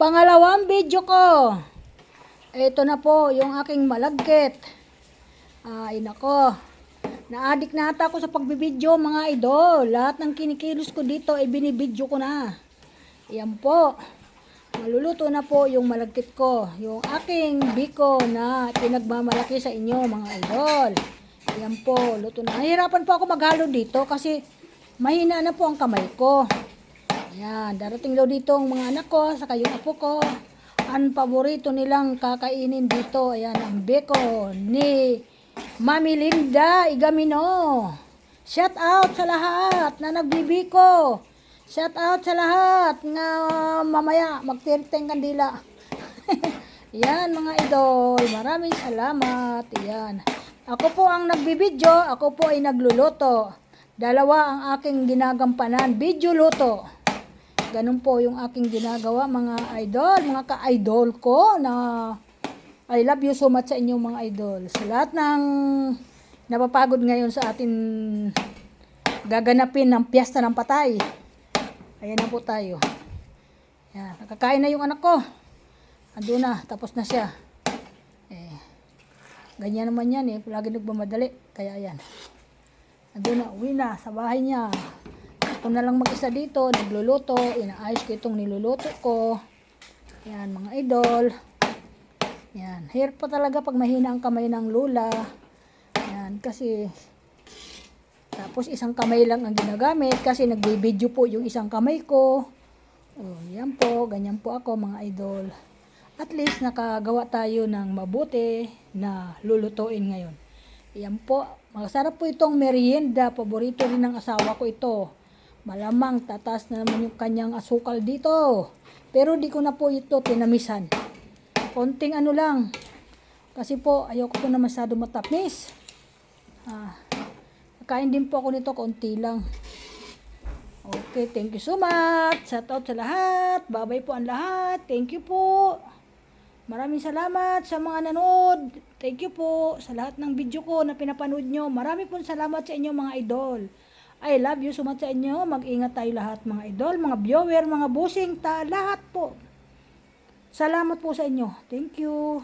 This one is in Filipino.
Pangalawang video ko. Ito na po yung aking malagkit. Ay nako. Na-addict na ata ako sa pagbibideo mga idol. Lahat ng kinikilos ko dito ay binibidyo ko na. Yan po. Maluluto na po yung malagkit ko. Yung aking biko na pinagmamalaki sa inyo mga idol. Yan po. Luto na. Nahihirapan po ako maghalo dito kasi mahina na po ang kamay ko. Yan, darating daw dito ang mga anak ko, saka yung apo ko. Ang paborito nilang kakainin dito, ayan, ang bacon ni Mami Linda Igamino. Shout out sa lahat na nagbibiko. Shout out sa lahat na mamaya magtirteng kandila. Yan mga idol, maraming salamat. Yan. Ako po ang nagbibidyo, ako po ay nagluluto. Dalawa ang aking ginagampanan, video luto. Ganun po yung aking ginagawa mga idol, mga ka-idol ko na I love you so much sa inyo mga idol. Sa lahat ng napapagod ngayon sa atin gaganapin ng piyesta ng patay. Ayan na po tayo. Yan, nakakain na yung anak ko. Andun na, tapos na siya. Ganyan naman yan lagi nagmamadali. Kaya yan. Andun na, uwi na sa bahay niya. Ako na lang mag-isa dito, nagluluto, inaayos ko itong niluluto ko. Yan, mga idol. Yan, hirap pa talaga pag mahina ang kamay ng lula. Yan, kasi tapos isang kamay lang ang ginagamit kasi nagbibideo po yung isang kamay ko. Oh, yan po, ganyan po ako mga idol. At least nakagawa tayo ng mabuti na lulutuin ngayon. Yan po, masarap po itong merienda, paborito rin ng asawa ko ito. Malamang tatas na naman yung kanyang asukal dito. Pero di ko na po ito tinamisan. Konting ano lang. Kasi po ayoko po na masyado matamis. Kain din po ako nito konti lang. Okay, thank you so much. Shout out sa lahat. Bye-bye po ang lahat. Thank you po. Maraming salamat sa mga nanood. Thank you po sa lahat ng video ko na pinapanood nyo. Maraming po salamat sa inyo mga idol. I love you so much sa inyo. Mag-ingat tayo lahat mga idol, mga viewer, mga busing, lahat po. Salamat po sa inyo. Thank you.